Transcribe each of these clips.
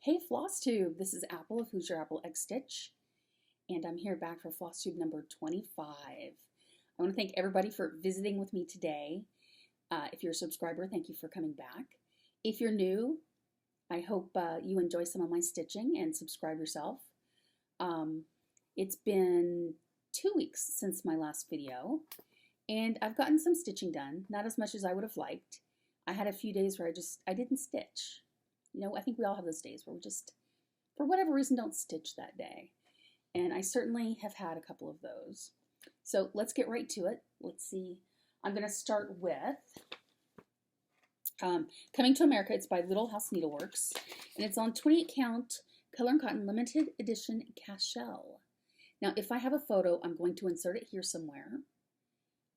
Hey FlossTube, this is Apple of Who's Your Apple X Stitch, and I'm here back for FlossTube number 25. I want to thank everybody for visiting with me today. If you're a subscriber, thank you for coming back. If you're new, I hope you enjoy some of my stitching and subscribe yourself. It's been 2 weeks since my last video, and I've gotten some stitching done, not as much as I would have liked. I had a few days where I didn't stitch. You know, I think we all have those days where we just, for whatever reason, don't stitch that day. And I certainly have had a couple of those. So let's get right to it. Let's see. I'm going to start with Coming to America. It's by Little House Needleworks. And it's on 28 count Color and Cotton Limited Edition Castoral. Now, if I have a photo, I'm going to insert it here somewhere.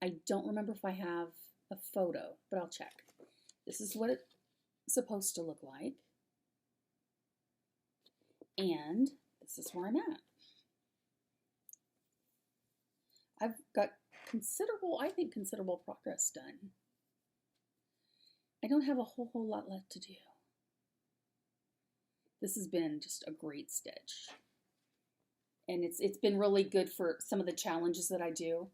I don't remember if I have a photo, but I'll check. This is what it's supposed to look like. And this is where I'm at. I've got considerable progress done. I don't have a whole lot left to do. This has been just a great stitch. And it's been really good for some of the challenges that I do.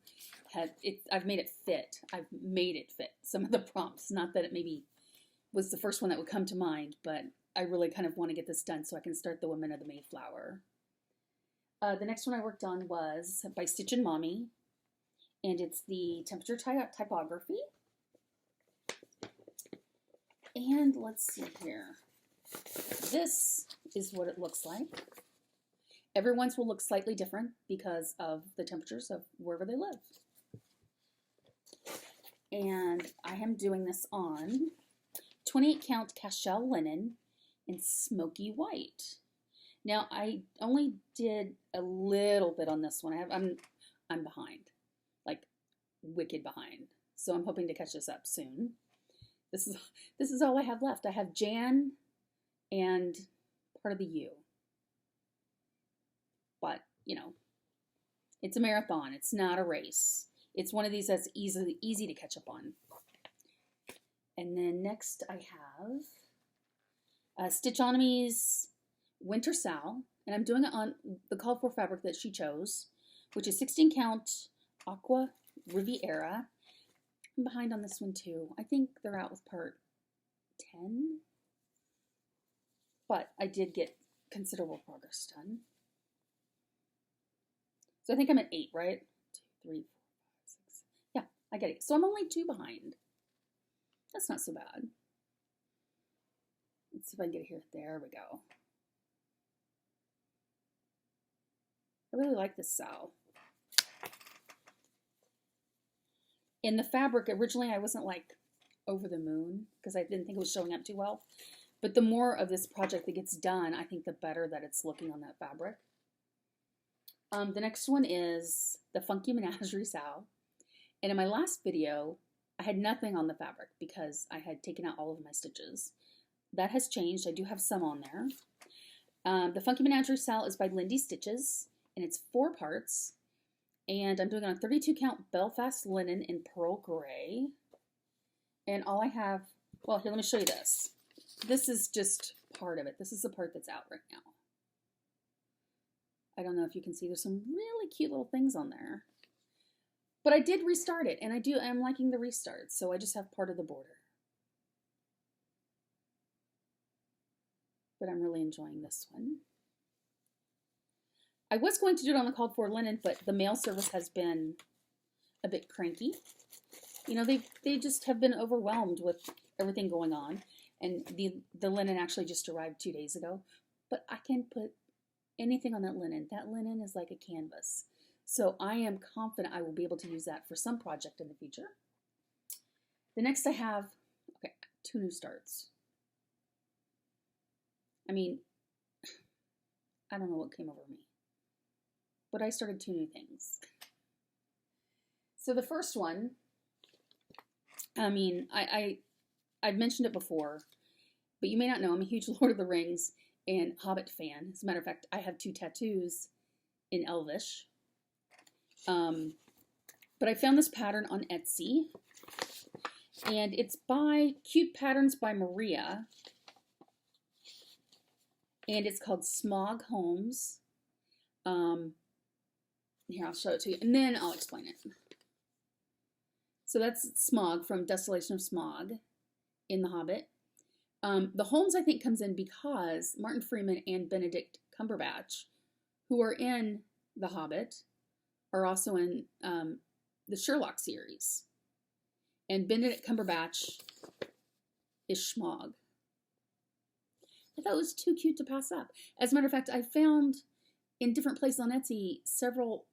I've made it fit. I've made it fit some of the prompts. Not that it maybe was the first one that would come to mind, but I really kind of want to get this done so I can start the Women of the Mayflower. The next one I worked on was by Stitchin Mommy, and it's the Temperature Typography. And let's see here. This is what it looks like. Everyone's will look slightly different because of the temperatures of wherever they live. And I am doing this on 28 count Castoral linen in smoky white. Now I only did a little bit on this one. I'm behind, like wicked behind. So I'm hoping to catch this up soon. This is all I have left. I have Jan and part of the U. But, you know, it's a marathon. It's not a race. It's one of these that's easy to catch up on. And then next I have Stitchonomy's Winter Sal, and I'm doing it on the called for fabric that she chose, which is 16 count Aqua Riviera. I'm behind on this one too. I think they're out with part 10, but I did get considerable progress done. So I think I'm at 8, right? 2, 3, 4, 5, 6. Yeah, I get it. So I'm only 2 behind. That's not so bad. Let's see if I can get it here. There we go. I really like this Sal. In the fabric, originally I wasn't like over the moon because I didn't think it was showing up too well. But the more of this project that gets done, I think the better that it's looking on that fabric. The next one is the Funky Menagerie Sal. And in my last video, I had nothing on the fabric because I had taken out all of my stitches. That has changed. I do have some on there. The Funky Menagerie Sal is by Lindy Stitches, and it's 4 parts. And I'm doing it on 32 count Belfast linen in pearl gray. And all I have, well, here, let me show you this. This is just part of it. This is the part that's out right now. I don't know if you can see, there's some really cute little things on there. But I did restart it, and I'm liking the restart, so I just have part of the border. But I'm really enjoying this one. I was going to do it on the called for linen, but the mail service has been a bit cranky. You know, they just have been overwhelmed with everything going on, and the linen actually just arrived 2 days ago. But I can put anything on that linen. That linen is like a canvas. So I am confident I will be able to use that for some project in the future. The next I have, okay, 2 new starts. I mean, I don't know what came over me, but I started 2 new things. So the first one, I mean, I've mentioned it before, but you may not know I'm a huge Lord of the Rings and Hobbit fan. As a matter of fact, I have 2 tattoos in Elvish. But I found this pattern on Etsy, and it's by Cute Patterns by Maria. and it's called Smog Homes. Here, I'll show it to you, and then I'll explain it. So that's Smaug from Desolation of Smaug in The Hobbit. The Holmes, I think, comes in because Martin Freeman and Benedict Cumberbatch, who are in The Hobbit, are also in the Sherlock series. And Benedict Cumberbatch is Smaug. I thought it was too cute to pass up. As a matter of fact, I found in different places on Etsy several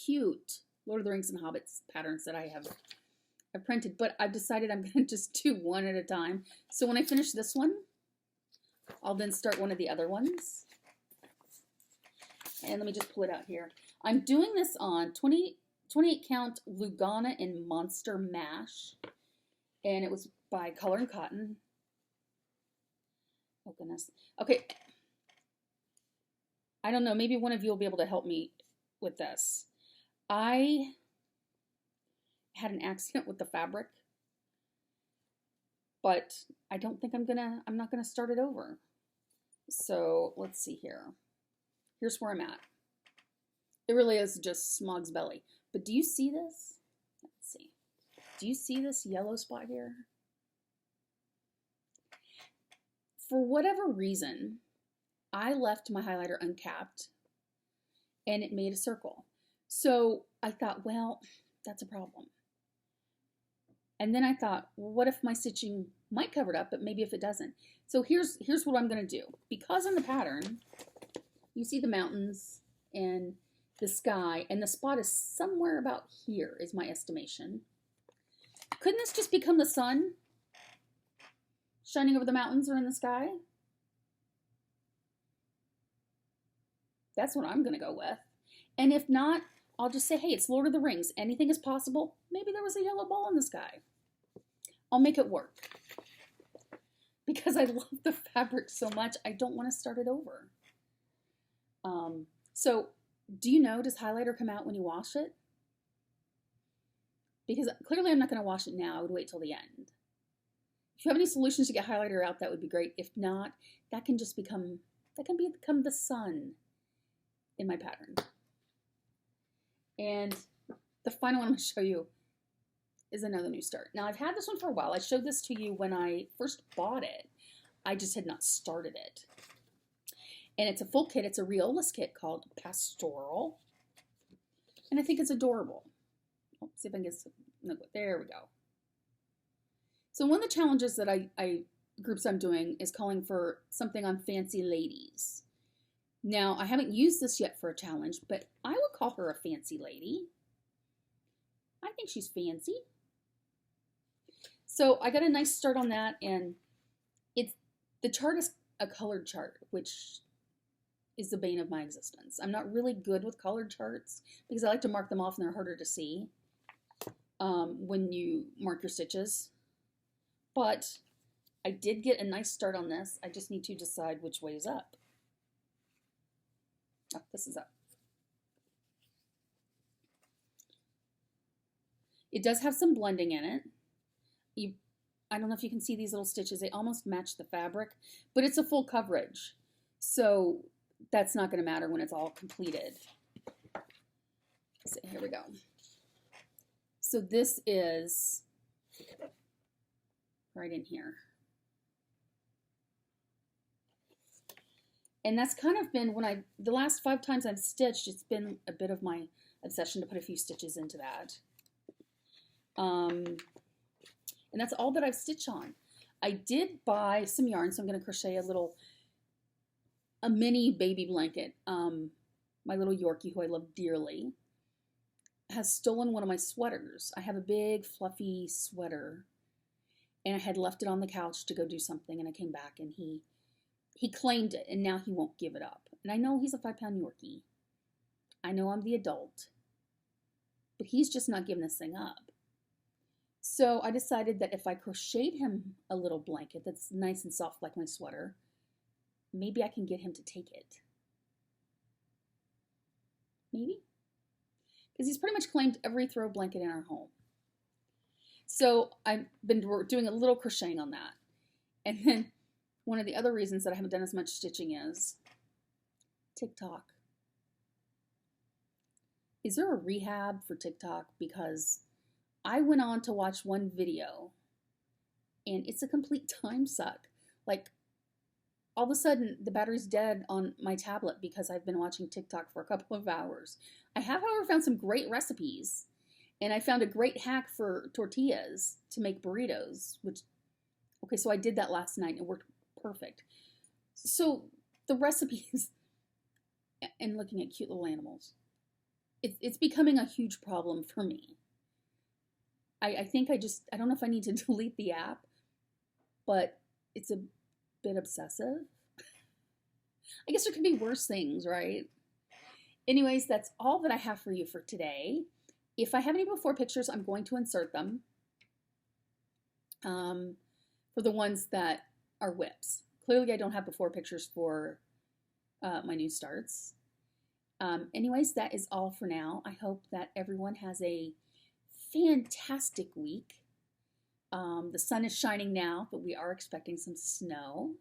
cute Lord of the Rings and Hobbits patterns that I've printed, but I've decided I'm going to just do one at a time. So when I finish this one, I'll then start one of the other ones. And let me just pull it out here. I'm doing this on 28 count Lugana and Monster Mash, and it was by Color and Cotton. Oh goodness. Okay. I don't know, maybe one of you will be able to help me with this. I had an accident with the fabric, but I don't think I'm not gonna start it over. So let's see here. Here's where I'm at. It really is just Smog's belly. But do you see this? Let's see. Do you see this yellow spot here? For whatever reason, I left my highlighter uncapped and it made a circle. So I thought, well, that's a problem. And then I thought, well, what if my stitching might cover it up, but maybe if it doesn't? So here's what I'm going to do. Because in the pattern, you see the mountains and the sky, and the spot is somewhere about here, is my estimation. Couldn't this just become the sun shining over the mountains or in the sky? That's what I'm going to go with. And if not, I'll just say, hey, it's Lord of the Rings. Anything is possible. Maybe there was a yellow ball in the sky. I'll make it work. Because I love the fabric so much, I don't want to start it over. So, do you know, does highlighter come out when you wash it? Because clearly I'm not going to wash it now. I would wait till the end. If you have any solutions to get highlighter out, that would be great. If not, that can just become the sun in my pattern. And the final one I'm going to show you is another new start. Now, I've had this one for a while. I showed this to you when I first bought it. I just had not started it. And it's a full kit. It's a Riolis kit called Pastoral. And I think it's adorable. Oh, see if I can get some. No, there we go. So one of the challenges that groups I'm doing is calling for something on Fancy Ladies. Now, I haven't used this yet for a challenge, but I would call her a fancy lady. I think she's fancy. So I got a nice start on that, and the chart is a colored chart, which is the bane of my existence. I'm not really good with colored charts because I like to mark them off and they're harder to see when you mark your stitches. But I did get a nice start on this. I just need to decide which way is up. Oh, this is up. It does have some blending in it. I don't know if you can see these little stitches. They almost match the fabric, but it's a full coverage. So that's not going to matter when it's all completed. So here we go. So this is right in here. And that's kind of been the last 5 times I've stitched, it's been a bit of my obsession to put a few stitches into that. And that's all that I've stitched on. I did buy some yarn, so I'm going to crochet a mini baby blanket. My little Yorkie, who I love dearly, has stolen one of my sweaters. I have a big fluffy sweater, and I had left it on the couch to go do something, and I came back, and he claimed it, and now he won't give it up. And I know he's a 5-pound Yorkie. I know I'm the adult, but he's just not giving this thing up. So I decided that if I crocheted him a little blanket that's nice and soft like my sweater, maybe I can get him to take it. Maybe? Because he's pretty much claimed every throw blanket in our home. So I've been doing a little crocheting on that. And then one of the other reasons that I haven't done as much stitching is TikTok. Is there a rehab for TikTok? Because I went on to watch one video and it's a complete time suck. Like, all of a sudden, the battery's dead on my tablet because I've been watching TikTok for a couple of hours. I have, however, found some great recipes. And I found a great hack for tortillas to make burritos, which, okay, so I did that last night and it worked perfect. So the recipes and looking at cute little animals, it's becoming a huge problem for me. I think I don't know if I need to delete the app, but it's a bit obsessive. I guess there could be worse things, right? Anyways, that's all that I have for you for today. If I have any before pictures, I'm going to insert them for the ones that are WIPs. Clearly, I don't have before pictures for my new starts. Anyways, that is all for now. I hope that everyone has a fantastic week. The sun is shining now, but we are expecting some snow.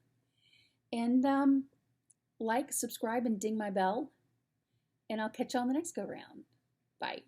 And like, subscribe, and ding my bell. And I'll catch you on the next go round. Bye.